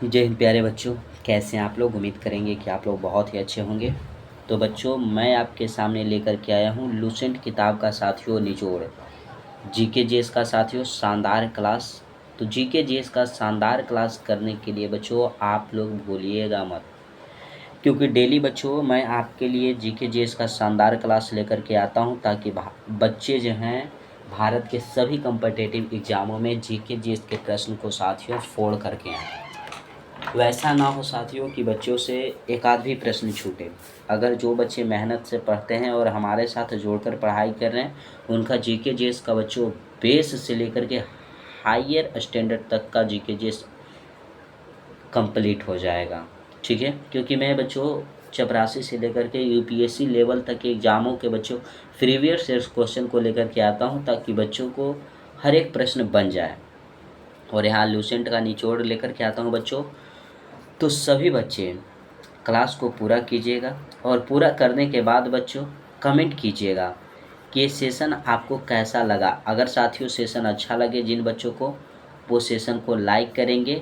जय हिंद प्यारे बच्चों, कैसे हैं आप लोग। उम्मीद करेंगे कि आप लोग बहुत ही अच्छे होंगे। तो बच्चों, मैं आपके सामने लेकर के आया हूँ लूसेंट किताब का साथियों निचोड़। जीके जीएस का साथियों शानदार क्लास। तो जीके जीएस का शानदार क्लास करने के लिए बच्चों आप लोग भूलिएगा मत, क्योंकि डेली बच्चों मैं आपके लिए जीके जीएस का शानदार क्लास लेकर के आता हूँ, ताकि बच्चे जो हैं भारत के सभी कम्पिटिटिव एग्ज़ामों में जीके जीएस के प्रश्न को साथियों फोड़ करके आएँ। वैसा ना हो साथियों कि बच्चों से एक आध भी प्रश्न छूटे। अगर जो बच्चे मेहनत से पढ़ते हैं और हमारे साथ जोड़कर पढ़ाई कर रहे हैं, उनका जीके जीएस का बच्चों बेस से लेकर के हायर स्टैंडर्ड तक का जीके जीएस कंप्लीट हो जाएगा। ठीक है, क्योंकि मैं बच्चों चपरासी से लेकर के यूपीएससी लेवल तक के एग्ज़ामों के बच्चों प्रीवियस ईयर क्वेश्चन को लेकर के आता हूँ, ताकि बच्चों को हर एक प्रश्न बन जाए। और यहाँ लूसेंट का निचोड़ लेकर के आता हूँ बच्चों। तो सभी बच्चे क्लास को पूरा कीजिएगा, और पूरा करने के बाद बच्चों कमेंट कीजिएगा कि ये सेशन आपको कैसा लगा। अगर साथियों सेशन अच्छा लगे जिन बच्चों को, वो सेशन को लाइक करेंगे।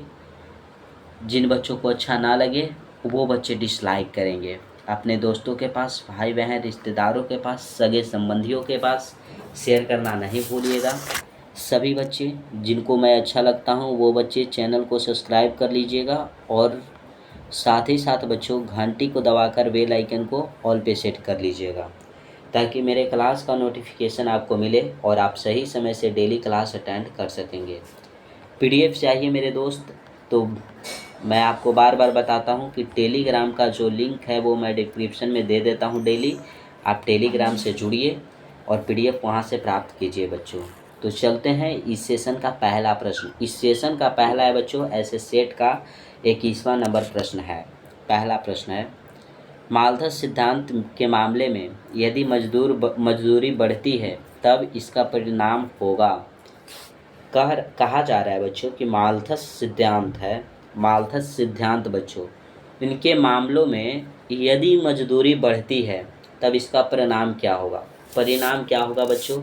जिन बच्चों को अच्छा ना लगे वो बच्चे डिसलाइक करेंगे। अपने दोस्तों के पास, भाई बहन, रिश्तेदारों के पास, सगे संबंधियों के पास शेयर करना नहीं भूलिएगा। सभी बच्चे जिनको मैं अच्छा लगता हूँ वो बच्चे चैनल को सब्सक्राइब कर लीजिएगा, और साथ ही साथ बच्चों घंटी को दबाकर बेल आइकन को ऑल पे सेट कर लीजिएगा, ताकि मेरे क्लास का नोटिफिकेशन आपको मिले और आप सही समय से डेली क्लास अटेंड कर सकेंगे। पीडीएफ चाहिए मेरे दोस्त, तो मैं आपको बार बार बताता हूँ कि टेलीग्राम का जो लिंक है वो मैं डिस्क्रिप्शन में दे देता हूँ डेली। आप टेलीग्राम से जुड़िए और पीडीएफ वहाँ से प्राप्त कीजिए बच्चों। तो चलते हैं इस सेशन का पहला प्रश्न। इस सेशन का पहला है बच्चों ऐसे सेट का 21वां नंबर प्रश्न है। पहला प्रश्न है, मालथस सिद्धांत के मामले में यदि मजदूरी बढ़ती है तब इसका परिणाम होगा। कहा जा रहा है बच्चों कि मालथस सिद्धांत है, मालथस सिद्धांत बच्चों, इनके मामलों में यदि मजदूरी बढ़ती है तब इसका परिणाम क्या होगा। परिणाम क्या होगा बच्चों।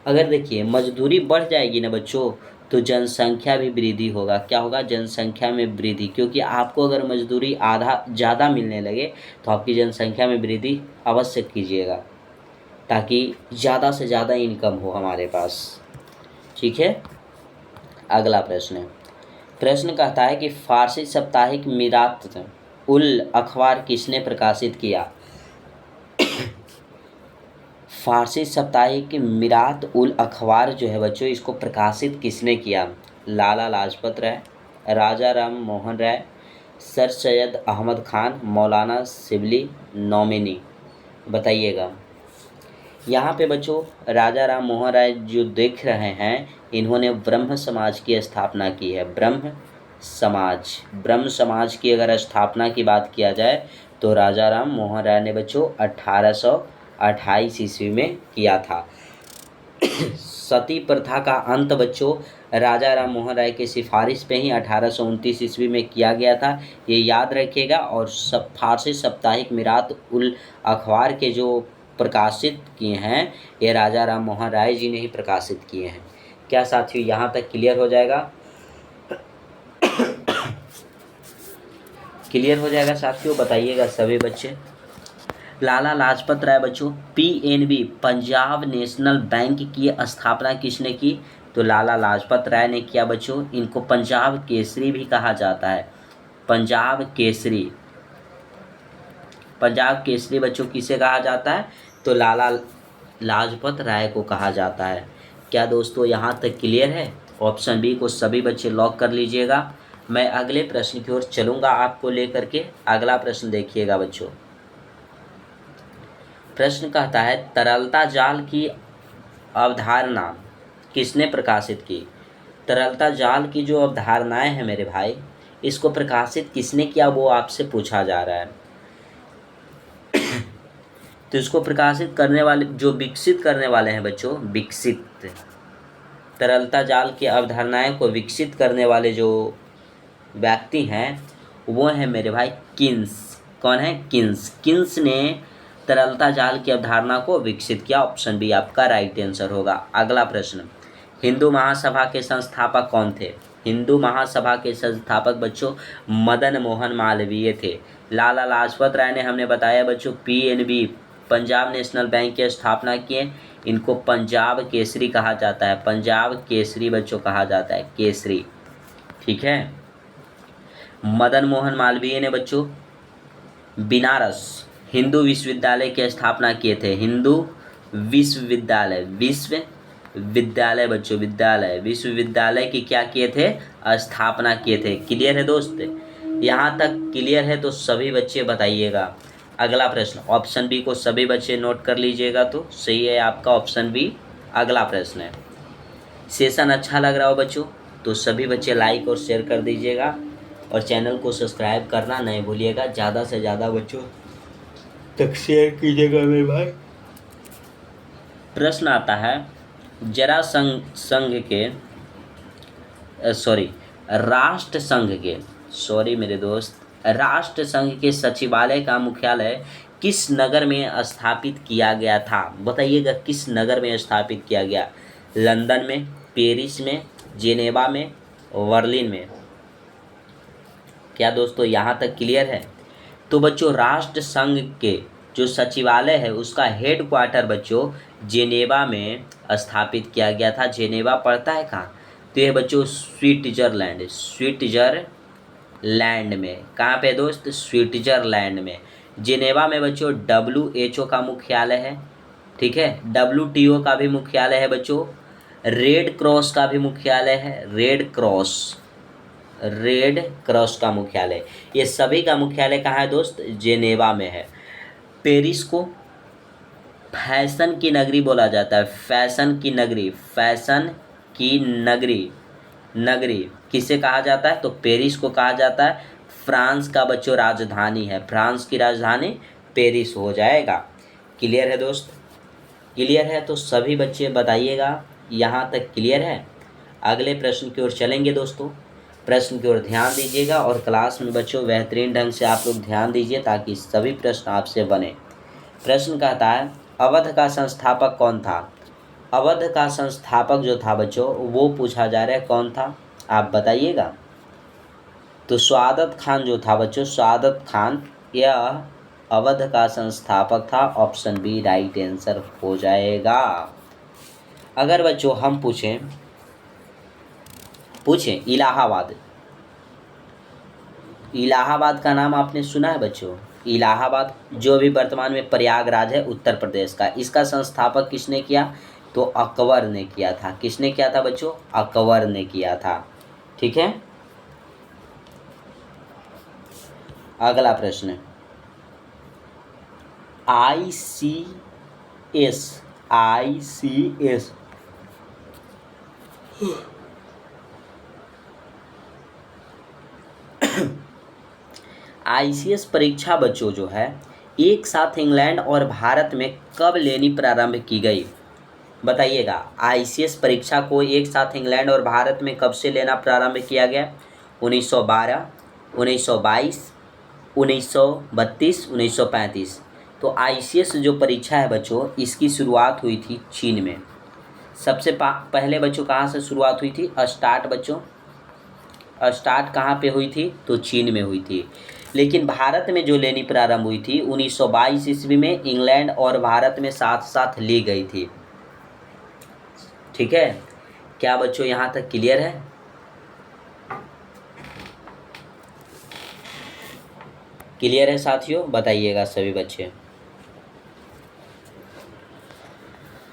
अगर देखिए मजदूरी बढ़ जाएगी ना बच्चों, तो जनसंख्या भी वृद्धि होगा। क्या होगा, जनसंख्या में वृद्धि, क्योंकि आपको अगर मजदूरी आधा ज़्यादा मिलने लगे तो आपकी जनसंख्या में वृद्धि अवश्य कीजिएगा, ताकि ज़्यादा से ज़्यादा इनकम हो हमारे पास। ठीक है, अगला प्रश्न है। प्रश्न कहता है कि फारसी साप्ताहिक मिरात उल अखबार किसने प्रकाशित किया। फारसी साप्ताहिक मिरात उल अखबार जो है बच्चों, इसको प्रकाशित किसने किया। लाला लाजपत राय, राजा राम मोहन राय, सर सैयद अहमद खान, मौलाना शिबली नौमिनी। बताइएगा। यहाँ पे बच्चों राजा राम मोहन राय जो देख रहे हैं, इन्होंने ब्रह्म समाज की स्थापना की है। ब्रह्म समाज की अगर स्थापना की बात किया जाए तो राजा राम मोहन राय ने बच्चों 1828 ईस्वी में किया था। सती प्रथा का अंत बच्चों राजा राम मोहन राय की सिफारिश पे ही 1829 ईस्वी में किया गया था, ये याद रखिएगा। और फारसी साप्ताहिक मिरात उल अखबार के जो प्रकाशित किए हैं, ये राजा राम मोहन राय जी ने ही प्रकाशित किए हैं। क्या साथियों यहाँ तक क्लियर हो जाएगा। क्लियर हो जाएगा साथियों, बताइएगा सभी बच्चे। लाला लाजपत राय बच्चों, पीएनबी पंजाब नेशनल बैंक की स्थापना किसने की। तो लाला लाजपत राय ने किया बच्चों। इनको पंजाब केसरी भी कहा जाता है। पंजाब केसरी, पंजाब केसरी बच्चों किसे कहा जाता है, तो लाला लाजपत राय को कहा जाता है। क्या दोस्तों यहाँ तक क्लियर है। ऑप्शन बी को सभी बच्चे लॉक कर लीजिएगा। मैं अगले प्रश्न की ओर चलूँगा आपको लेकर के। अगला प्रश्न देखिएगा बच्चों। प्रश्न कहता है, तरलता जाल की अवधारणा किसने प्रकाशित की। तरलता जाल की जो अवधारणाएं हैं मेरे भाई, इसको प्रकाशित किसने किया वो आपसे पूछा जा रहा है। तो इसको प्रकाशित करने वाले, जो विकसित करने वाले हैं बच्चों, विकसित तरलता जाल की अवधारणाएं को विकसित करने वाले जो व्यक्ति हैं वो हैं मेरे भाई किन्स। कौन है, किन्स। किन्स ने तरलता जाल की अवधारणा को विकसित किया। ऑप्शन बी आपका राइट आंसर होगा। अगला प्रश्न, हिंदू महासभा के संस्थापक कौन थे। हिंदू महासभा के संस्थापक बच्चों मदन मोहन मालवीय थे। लाला लाजपत राय ने हमने बताया बच्चों पीएनबी पंजाब नेशनल बैंक की स्थापना किए। इनको पंजाब केसरी कहा जाता है, पंजाब केसरी बच्चों कहा जाता है, केसरी। ठीक है। मदन मोहन मालवीय ने बच्चों बनारस हिंदू विश्वविद्यालय की स्थापना किए थे। हिंदू विश्वविद्यालय, विश्वविद्यालय बच्चों, विद्यालय, विश्वविद्यालय की क्या किए थे? स्थापना किए थे। क्लियर है दोस्त? यहाँ तक क्लियर है तो सभी बच्चे बताइएगा। अगला प्रश्न ऑप्शन बी को सभी बच्चे नोट कर लीजिएगा तो सही है आपका ऑप्शन बी। अगला प्रश्न है, सेशन अच्छा लग रहा हो बच्चों तो सभी बच्चे लाइक और शेयर कर दीजिएगा और चैनल को सब्सक्राइब करना नहीं भूलिएगा। ज़्यादा से ज़्यादा बच्चों तक शेयर कीजिएगा मेरे भाई। प्रश्न आता है जरासंघ संघ के राष्ट्र संघ के मेरे दोस्त राष्ट्र संघ के सचिवालय का मुख्यालय किस नगर में स्थापित किया गया था? बताइएगा किस नगर में स्थापित किया गया? लंदन में, पेरिस में, जेनेवा में, बर्लिन में। क्या दोस्तों यहाँ तक क्लियर है? तो बच्चों राष्ट्र संघ के जो सचिवालय है उसका हेड क्वार्टर बच्चों जेनेवा में स्थापित किया गया था। जेनेवा पड़ता है कहाँ? तो ये बच्चों स्विट्जरलैंड में। कहाँ पे दोस्त? स्विट्जरलैंड में। जेनेवा में बच्चों WHO का मुख्यालय है। ठीक है। WTO का भी मुख्यालय है बच्चों। रेड क्रॉस का भी मुख्यालय है। रेड क्रॉस का मुख्यालय। ये सभी का मुख्यालय कहाँ है दोस्त? जेनेवा में है। पेरिस को फैशन की नगरी बोला जाता है। फैशन की नगरी किसे कहा जाता है? तो पेरिस को कहा जाता है। फ्रांस का बच्चों राजधानी है। फ्रांस की राजधानी पेरिस हो जाएगा। क्लियर है दोस्त? क्लियर है तो सभी बच्चे बताइएगा यहाँ तक क्लियर है। अगले प्रश्न की ओर चलेंगे दोस्तों। प्रश्न की ओर ध्यान दीजिएगा और क्लास में बच्चों बेहतरीन ढंग से आप लोग ध्यान दीजिए ताकि सभी प्रश्न आपसे बने। प्रश्न कहता है अवध का संस्थापक कौन था? अवध का संस्थापक जो था बच्चों वो पूछा जा रहा है कौन था, आप बताइएगा। तो सआदत खान जो था बच्चों, सआदत खान यह अवध का संस्थापक था। ऑप्शन बी राइट आंसर हो जाएगा। अगर बच्चों हम पूछें इलाहाबाद का नाम आपने सुना है बच्चों? इलाहाबाद जो अभी वर्तमान में प्रयागराज है उत्तर प्रदेश का, इसका संस्थापक किसने किया? तो अकबर ने किया था। किसने किया था बच्चों? अकबर ने किया था। ठीक है। अगला प्रश्न आईसीएस परीक्षा बच्चों जो है एक साथ इंग्लैंड और भारत में कब लेनी प्रारंभ की गई? बताइएगा। आईसीएस परीक्षा को एक साथ इंग्लैंड और भारत में कब से लेना प्रारंभ किया गया? 1912, 1922, 1932, 1935। तो आईसीएस जो परीक्षा है बच्चों इसकी शुरुआत हुई थी चीन में। सबसे पहले बच्चों कहाँ से शुरुआत हुई थी? स्टार्ट कहाँ पे हुई थी? तो चीन में हुई थी। लेकिन भारत में जो लेनी प्रारंभ हुई थी 1922 ईस्वी में इंग्लैंड और भारत में साथ साथ ली गई थी। ठीक है। क्या बच्चों यहाँ तक क्लियर है? क्लियर है साथियों? बताइएगा सभी बच्चे।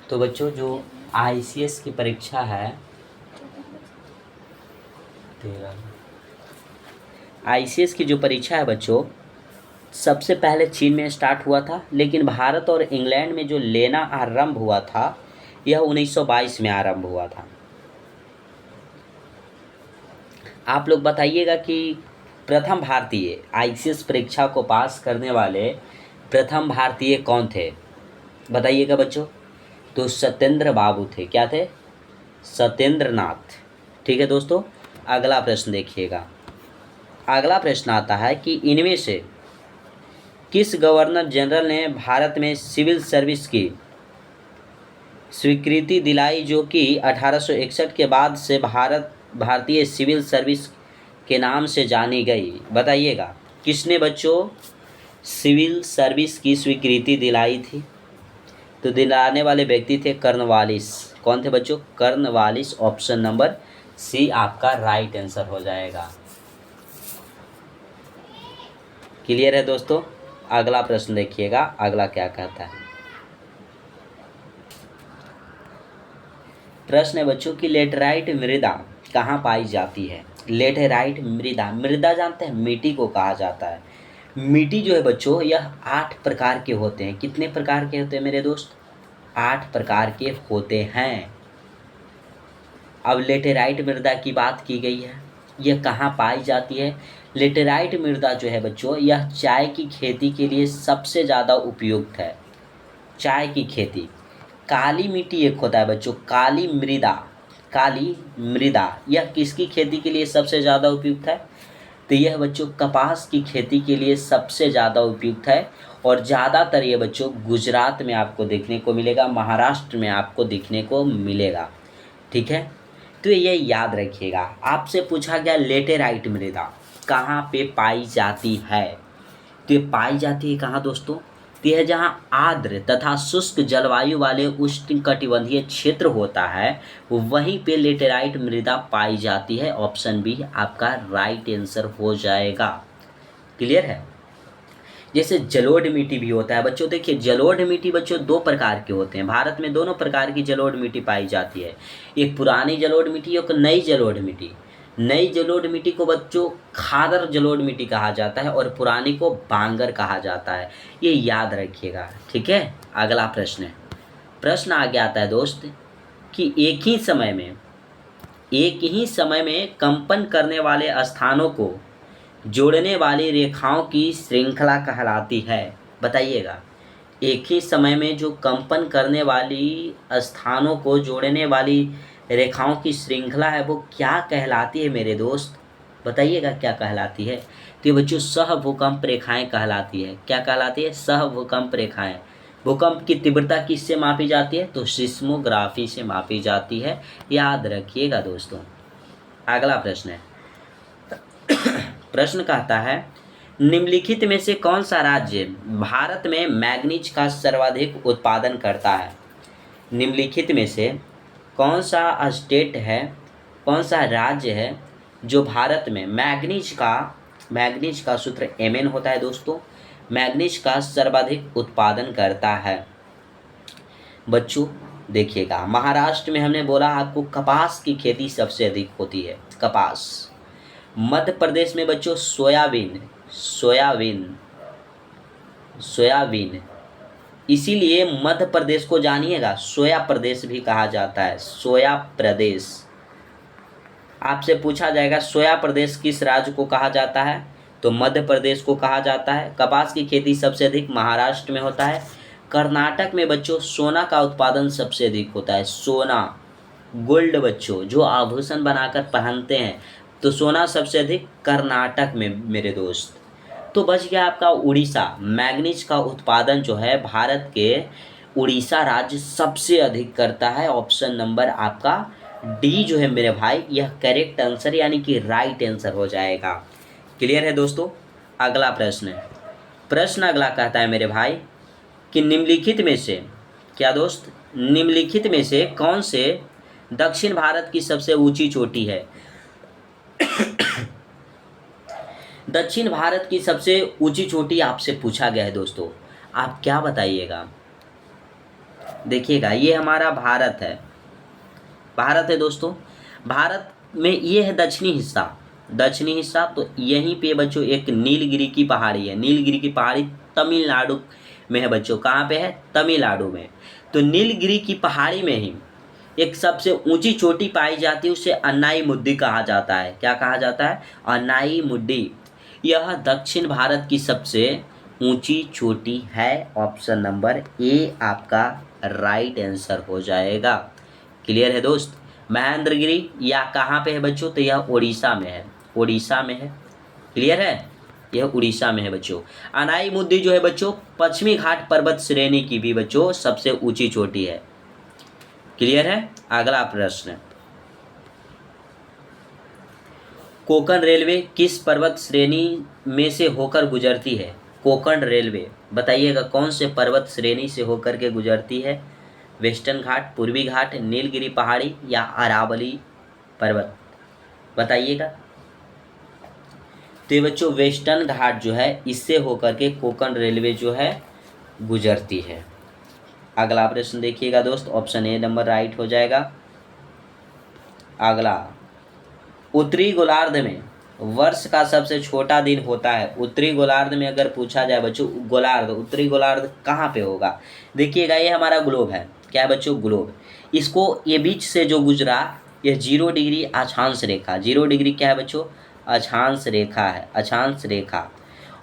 तो बच्चों जो आईसीएस की परीक्षा है आईसीएस की जो परीक्षा है बच्चों सबसे पहले चीन में स्टार्ट हुआ था, लेकिन भारत और इंग्लैंड में जो लेना आरंभ हुआ था यह 1922 में आरंभ हुआ था। आप लोग बताइएगा कि प्रथम भारतीय आईसीएस परीक्षा को पास करने वाले प्रथम भारतीय कौन थे? बताइएगा बच्चों। तो सत्येंद्र बाबू थे। क्या थे? सत्येंद्र नाथ। ठीक है दोस्तों। अगला प्रश्न देखिएगा। अगला प्रश्न आता है कि इनमें से किस गवर्नर जनरल ने भारत में सिविल सर्विस की स्वीकृति दिलाई जो कि 1861 के बाद से भारत भारतीय सिविल सर्विस के नाम से जानी गई? बताइएगा, किसने बच्चों सिविल सर्विस की स्वीकृति दिलाई थी? तो दिलाने वाले व्यक्ति थे कर्नवालिस। कौन थे बच्चों? कर्नवालिस। ऑप्शन नंबर सी आपका राइट आंसर हो जाएगा। क्लियर है दोस्तों? अगला प्रश्न देखिएगा, अगला क्या कहता है। प्रश्न है बच्चों कि लेटेराइट मृदा कहाँ पाई जाती है? लेटेराइट मृदा, मृदा जानते हैं, मिट्टी को कहा जाता है। मिट्टी जो है बच्चों यह 8 प्रकार के होते हैं। कितने प्रकार के होते हैं मेरे दोस्त? 8 प्रकार के होते हैं। अब लेटेराइट मृदा की बात की गई है, यह कहाँ पाई जाती है? लेटेराइट मृदा जो है बच्चों यह चाय की खेती के लिए सबसे ज़्यादा उपयुक्त है। चाय की खेती। काली मिट्टी एक होता है बच्चों, काली मृदा, काली मृदा, यह किसकी खेती के लिए सबसे ज़्यादा उपयुक्त है? तो यह बच्चों कपास की खेती के लिए सबसे ज़्यादा उपयुक्त है। और ज़्यादातर ये बच्चों गुजरात में आपको देखने को मिलेगा, महाराष्ट्र में आपको देखने को मिलेगा। ठीक है, तो ये याद रखिएगा। आपसे पूछा गया लेटेराइट मृदा कहाँ पे पाई जाती है? तो ये पाई जाती है कहाँ दोस्तों? तो यह जहाँ आर्द्र तथा शुष्क जलवायु वाले उष्णकटिबंधीय क्षेत्र होता है वहीं पे लेटेराइट मृदा पाई जाती है। ऑप्शन बी आपका राइट आंसर हो जाएगा। क्लियर है? जैसे जलोढ़ मिट्टी भी होता है बच्चों। देखिए जलोढ़ मिट्टी बच्चों 2 प्रकार के होते हैं। भारत में दोनों प्रकार की जलोढ़ मिट्टी पाई जाती है, एक पुरानी जलोढ़ मिट्टी और नई जलोढ़ मिट्टी। नई जलोढ़ मिट्टी को बच्चों खादर जलोढ़ मिट्टी कहा जाता है और पुरानी को बांगर कहा जाता है। ये याद रखिएगा। ठीक है, अगला प्रश्न है। प्रश्न आगे आता है दोस्त कि एक ही समय में कंपन करने वाले स्थानों को जोड़ने वाली रेखाओं की श्रृंखला कहलाती है। बताइएगा, एक ही समय में जो कंपन करने वाली स्थानों को जोड़ने वाली रेखाओं की श्रृंखला है वो क्या कहलाती है मेरे दोस्त? बताइएगा क्या कहलाती है? तो ये बच्चों सहभूकंप रेखाएं कहलाती है। क्या कहलाती है? सहभूकंप रेखाएं। भूकंप की तीव्रता किससे मापी जाती है? तो सिस्मोग्राफी से मापी जाती है। याद रखिएगा दोस्तों। अगला प्रश्न है। प्रश्न कहता है निम्नलिखित में से कौन सा राज्य भारत में मैग्नीज का सर्वाधिक उत्पादन करता है? निम्नलिखित में से कौन सा स्टेट है, कौन सा राज्य है जो भारत में मैग्नीज का सूत्र Mn होता है दोस्तों, मैग्नीज का सर्वाधिक उत्पादन करता है? बच्चों देखिएगा, महाराष्ट्र में हमने बोला आपको कपास की खेती सबसे अधिक होती है, कपास। मध्य प्रदेश में बच्चों सोयाबीन, इसीलिए मध्य प्रदेश को जानिएगा सोया प्रदेश भी कहा जाता है। सोया प्रदेश। आपसे पूछा जाएगा सोया प्रदेश किस राज्य को कहा जाता है? तो मध्य प्रदेश को कहा जाता है। कपास की खेती सबसे अधिक महाराष्ट्र में होता है। कर्नाटक में बच्चों सोना का उत्पादन सबसे अधिक होता है। सोना, गोल्ड बच्चों जो आभूषण बनाकर पहनते हैं, तो सोना सबसे अधिक कर्नाटक में मेरे दोस्त। तो बच गया आपका उड़ीसा। मैग्नीज का उत्पादन जो है भारत के उड़ीसा राज्य सबसे अधिक करता है। ऑप्शन नंबर आपका डी जो है मेरे भाई यह करेक्ट आंसर यानी कि राइट आंसर हो जाएगा। क्लियर है दोस्तों? अगला प्रश्न है। प्रश्न अगला कहता है मेरे भाई कि निम्नलिखित में से क्या दोस्त, निम्नलिखित में से कौन से दक्षिण भारत की सबसे ऊंची चोटी है? दक्षिण भारत की सबसे ऊंची चोटी आपसे पूछा गया है दोस्तों, आप क्या बताइएगा? देखिएगा ये हमारा भारत है दोस्तों। भारत में ये है दक्षिणी हिस्सा। तो यहीं पे बच्चों एक नीलगिरी की पहाड़ी है। नीलगिरी की पहाड़ी तमिलनाडु में है बच्चों। कहाँ पे है? तमिलनाडु में। तो नीलगिरी की पहाड़ी में ही एक सबसे ऊंची चोटी पाई जाती है, उसे अन्नाईमुड्डी कहा जाता है। क्या कहा जाता है? अन्नाईमुड्डी। यह दक्षिण भारत की सबसे ऊंची चोटी है। ऑप्शन नंबर ए आपका राइट आंसर हो जाएगा। क्लियर है दोस्त? महेंद्रगिरी या कहाँ पे है बच्चों? तो यह उड़ीसा में है। क्लियर है? यह उड़ीसा में है बच्चों। अन्नाईमुड्डी जो है बच्चों पश्चिमी घाट पर्वत श्रेणी की भी बच्चों सबसे ऊंची चोटी है। क्लियर है? अगला प्रश्न। कोंकण रेलवे किस पर्वत श्रेणी में से होकर गुजरती है? कोंकण रेलवे बताइएगा कौन से पर्वत श्रेणी से होकर के गुजरती है? वेस्टर्न घाट, पूर्वी घाट, नीलगिरी पहाड़ी या अरावली पर्वत, बताइएगा। तो ये बच्चों वेस्टर्न घाट जो है इससे होकर के कोंकण रेलवे जो है गुजरती है। अगला प्रश्न देखिएगा दोस्त, ऑप्शन ए नंबर राइट हो जाएगा। अगला, उत्तरी गोलार्ध में वर्ष का सबसे छोटा दिन होता है। उत्तरी गोलार्ध में अगर पूछा जाए बच्चों, गोलार्ध, उत्तरी गोलार्ध कहाँ पे होगा? देखिएगा ये हमारा ग्लोब है। क्या है बच्चों? ग्लोब। इसको ये बीच से जो गुजरा यह 0 डिग्री अक्षांश रेखा, 0 डिग्री क्या है बच्चों? अक्षांश रेखा है, अक्षांश रेखा।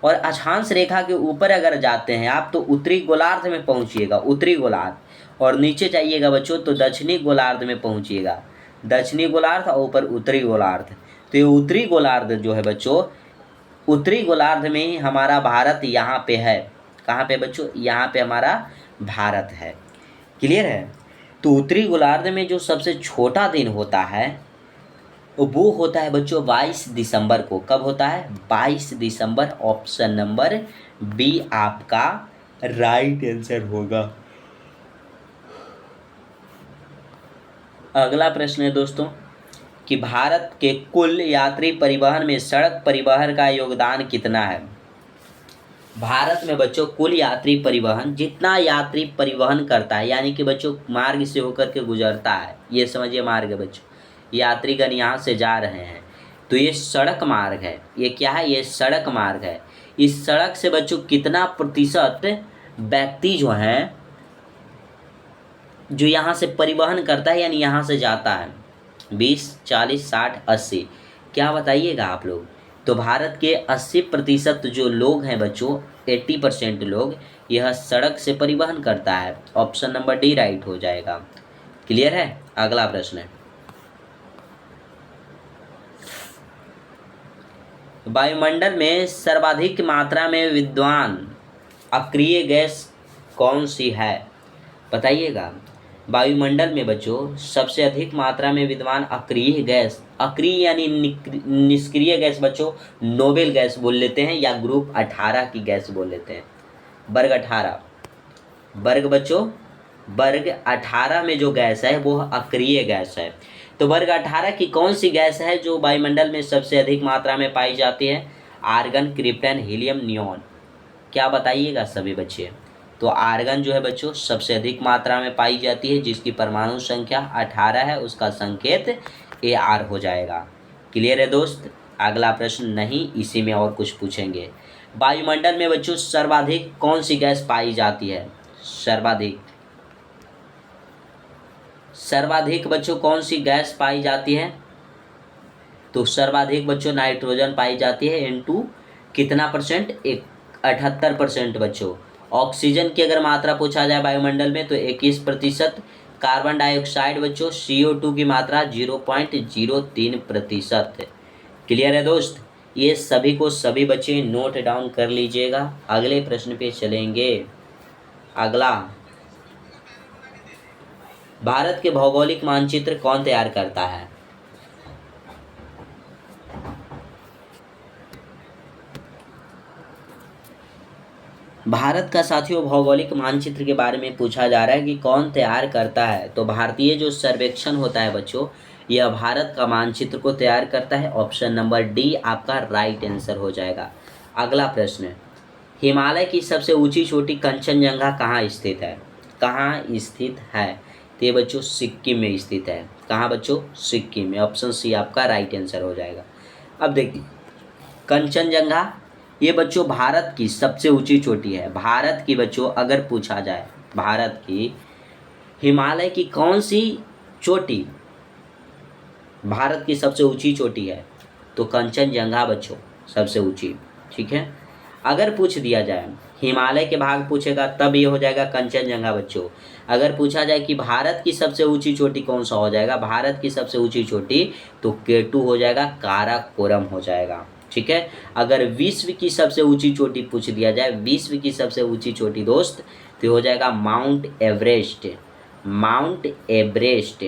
और अक्षांश रेखा के ऊपर अगर जाते हैं आप तो उत्तरी गोलार्ध में पहुँचिएगा, उत्तरी गोलार्ध। और नीचे जाइएगा बच्चों तो दक्षिणी गोलार्ध में पहुँचिएगा, दक्षिणी गोलार्ध और ऊपर उत्तरी गोलार्ध। तो ये उत्तरी गोलार्ध जो है बच्चों, उत्तरी गोलार्ध में ही हमारा भारत यहाँ पे है। कहाँ पे बच्चों? यहाँ पे हमारा भारत है। क्लियर है? तो उत्तरी गोलार्ध में जो सबसे छोटा दिन होता है वो होता है बच्चों 22 दिसंबर को। कब होता है? 22 दिसंबर। ऑप्शन नंबर बी आपका राइट आंसर होगा। अगला प्रश्न है दोस्तों कि भारत के कुल यात्री परिवहन में सड़क परिवहन का योगदान कितना है? भारत में बच्चों कुल यात्री परिवहन, जितना यात्री परिवहन करता है यानी कि बच्चों मार्ग से होकर के गुजरता है, ये समझिए मार्ग है बच्चों, यात्रीगण यहाँ से जा रहे हैं तो ये सड़क मार्ग है। ये क्या है? ये सड़क मार्ग है। इस सड़क से बच्चों कितना प्रतिशत व्यक्ति जो हैं जो यहाँ से परिवहन करता है यानी यहाँ से जाता है? 20, 40, 60, 80, क्या बताइएगा आप लोग? तो भारत के 80% जो लोग हैं बच्चों, 80% लोग यह सड़क से परिवहन करता है। ऑप्शन नंबर डी राइट हो जाएगा। क्लियर है? अगला प्रश्न है, वायुमंडल में सर्वाधिक मात्रा में विद्यमान अक्रिय गैस कौन सी है? बताइएगा। वायुमंडल में बच्चों सबसे अधिक मात्रा में विद्यमान अक्रिय गैस, अक्रिय यानी निष्क्रिय गैस बच्चों नोबेल गैस बोल लेते हैं या ग्रुप 18 की गैस बोल लेते हैं। वर्ग 18, वर्ग बच्चों वर्ग 18 में जो गैस है वो अक्रिय गैस है। तो वर्ग 18 की कौन सी गैस है जो वायुमंडल में सबसे अधिक मात्रा में पाई जाती है? आर्गन, क्रिप्टन, हीलियम, नियॉन, क्या बताइएगा सभी बच्चे? तो आर्गन जो है बच्चों सबसे अधिक मात्रा में पाई जाती है, जिसकी परमाणु संख्या 18 है, उसका संकेत Ar हो जाएगा। क्लियर है दोस्त? अगला प्रश्न नहीं, इसी में और कुछ पूछेंगे। वायुमंडल में बच्चों सर्वाधिक कौन सी गैस पाई जाती है? सर्वाधिक बच्चों कौन सी गैस पाई जाती है? तो सर्वाधिक बच्चों नाइट्रोजन पाई जाती है। इनटू कितना परसेंट? 78% बच्चों। ऑक्सीजन की अगर मात्रा पूछा जाए वायुमंडल में तो 21%। कार्बन डाइऑक्साइड बच्चों CO2 की मात्रा 0.03%। क्लियर है दोस्त? ये सभी को सभी बच्चे नोट डाउन कर लीजिएगा। अगले प्रश्न पे चलेंगे। अगला, भारत के भौगोलिक मानचित्र कौन तैयार करता है? भारत का साथियों भौगोलिक मानचित्र के बारे में पूछा जा रहा है कि कौन तैयार करता है। तो भारतीय जो सर्वेक्षण होता है बच्चों, यह भारत का मानचित्र को तैयार करता है। ऑप्शन नंबर डी आपका राइट आंसर हो जाएगा। अगला प्रश्न, हिमालय की सबसे ऊंची चोटी कंचनजंगा कहाँ स्थित है? कहाँ स्थित है? तो ये बच्चों सिक्किम में स्थित है। कहाँ बच्चों? सिक्किम में। ऑप्शन सी आपका राइट आंसर हो जाएगा। अब देखिए, कंचनजंगा ये बच्चों भारत की सबसे ऊंची चोटी है। भारत की बच्चों अगर पूछा जाए भारत की हिमालय की कौन सी चोटी भारत की सबसे ऊंची चोटी है, तो कंचनजंगा बच्चों सबसे ऊंची। ठीक है, अगर पूछ दिया जाए हिमालय के भाग पूछेगा तब ये हो जाएगा कंचनजंगा बच्चों। अगर पूछा जाए कि भारत की सबसे ऊंची चोटी कौन सा हो जाएगा, भारत की सबसे ऊंची चोटी तो K2 हो जाएगा, काराकोरम हो जाएगा। ठीक है, अगर विश्व की सबसे ऊंची चोटी पूछ दिया जाए, विश्व की सबसे ऊंची चोटी दोस्त तो हो जाएगा mount Everest, mount Everest,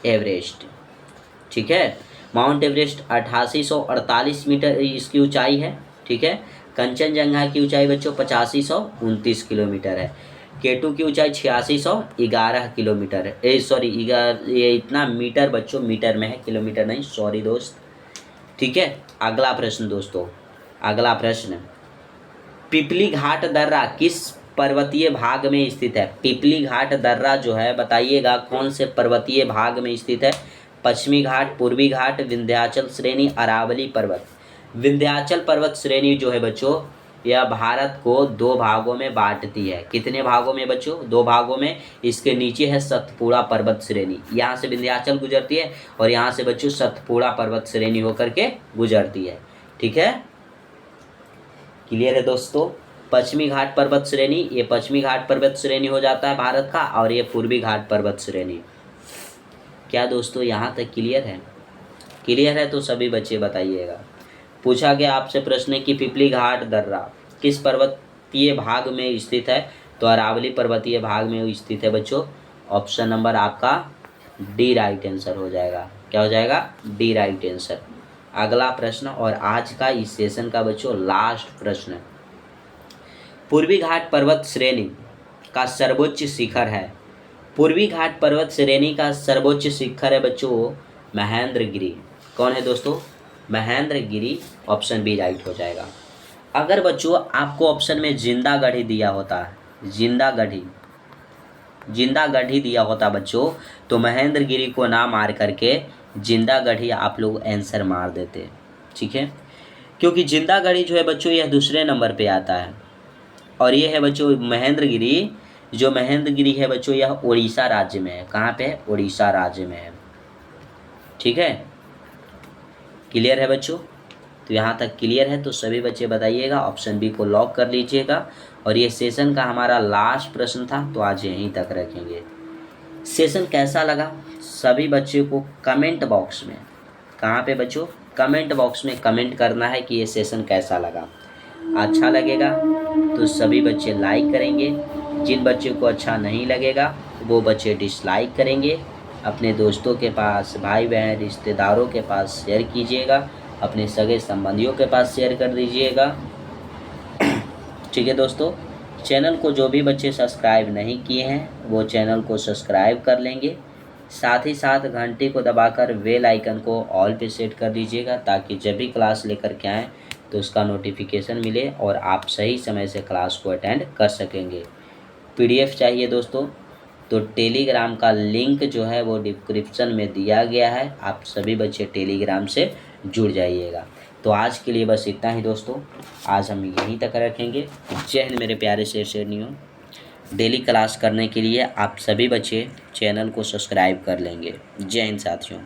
Everest. ठीक है, माउंट एवरेस्ट 8848 मीटर इसकी ऊंचाई है, ठीक है। कंचनजंगा की ऊंचाई बच्चों 8529 किलोमीटर है। केटू की ऊंचाई 8611 किलोमीटर है। सॉरी, ये इतना मीटर बच्चों, मीटर में है, किलोमीटर नहीं, सॉरी दोस्त, ठीक है। अगला प्रश्न दोस्तों, अगला प्रश्न, पिपली घाट दर्रा किस पर्वतीय भाग में स्थित है? पिपली घाट दर्रा जो है बताइएगा कौन से पर्वतीय भाग में स्थित है? पश्चिमी घाट, पूर्वी घाट, विंध्याचल श्रेणी, अरावली पर्वत। विंध्याचल पर्वत श्रेणी जो है बच्चों, यह भारत को दो भागों में बांटती है। कितने भागों में बच्चों? दो भागों में। इसके नीचे है सतपुड़ा पर्वत श्रेणी, यहाँ से विंध्याचल गुजरती है और यहाँ से बच्चों सतपुड़ा पर्वत श्रेणी होकर के गुजरती है, ठीक है। क्लियर है दोस्तों? पश्चिमी घाट पर्वत श्रेणी, ये पश्चिमी घाट पर्वत श्रेणी हो जाता है भारत का, और ये पूर्वी घाट पर्वत श्रेणी। क्या दोस्तों यहाँ तक क्लियर है? क्लियर है तो सभी बच्चे बताइएगा। पूछा गया आपसे प्रश्न कि पिपली घाट दर्रा किस पर्वतीय भाग में स्थित है? तो अरावली पर्वतीय भाग में स्थित है बच्चों। ऑप्शन नंबर आपका डी राइट आंसर हो जाएगा। क्या हो जाएगा? D right answer. अगला प्रश्न और आज का इस सेशन का बच्चों लास्ट प्रश्न, पूर्वी घाट पर्वत श्रेणी का सर्वोच्च शिखर है। पूर्वी घाट पर्वत श्रेणी का सर्वोच्च शिखर है बच्चों महेंद्रगिरी। कौन है दोस्तों? महेंद्रगिरी। ऑप्शन बी राइट हो जाएगा। अगर बच्चों आपको ऑप्शन में जिंदागढ़ी दिया होता, जिंदागढ़ी दिया होता बच्चों, तो महेंद्रगिरी को ना मार करके जिंदागढ़ी आप लोग आंसर मार देते, ठीक है। क्योंकि जिंदागढ़ी जो है बच्चों यह दूसरे नंबर पे आता है, और ये है बच्चों महेंद्रगिरी। जो महेंद्रगिरी है बच्चों यह उड़ीसा राज्य में है। कहाँ पे है? उड़ीसा राज्य में है, ठीक है। क्लियर है बच्चों? तो यहाँ तक क्लियर है तो सभी बच्चे बताइएगा, ऑप्शन बी को लॉक कर लीजिएगा। और ये सेशन का हमारा लास्ट प्रश्न था, तो आज यहीं तक रखेंगे। सेशन कैसा लगा सभी बच्चों को कमेंट बॉक्स में, कहाँ पे बच्चों? कमेंट बॉक्स में कमेंट करना है कि ये सेशन कैसा लगा। अच्छा लगेगा तो सभी बच्चे लाइक करेंगे, जिन बच्चों को अच्छा नहीं लगेगा वो बच्चे डिसलाइक करेंगे। अपने दोस्तों के पास, भाई बहन, रिश्तेदारों के पास शेयर कीजिएगा, अपने सगे संबंधियों के पास शेयर कर दीजिएगा, ठीक है दोस्तों। चैनल को जो भी बच्चे सब्सक्राइब नहीं किए हैं वो चैनल को सब्सक्राइब कर लेंगे। साथ ही साथ घंटी को दबाकर बेल आइकन को ऑल पे सेट कर दीजिएगा, ताकि जब भी क्लास लेकर के आएँ तो उसका नोटिफिकेशन मिले और आप सही समय से क्लास को अटेंड कर सकेंगे। पीडीएफ चाहिए दोस्तों तो टेलीग्राम का लिंक जो है वो डिस्क्रिप्शन में दिया गया है, आप सभी बच्चे टेलीग्राम से जुड़ जाइएगा। तो आज के लिए बस इतना ही दोस्तों, आज हम यहीं तक रखेंगे। जय हिंद मेरे प्यारे शेरनियों। डेली क्लास करने के लिए आप सभी बच्चे चैनल को सब्सक्राइब कर लेंगे। जय हिंद साथियों।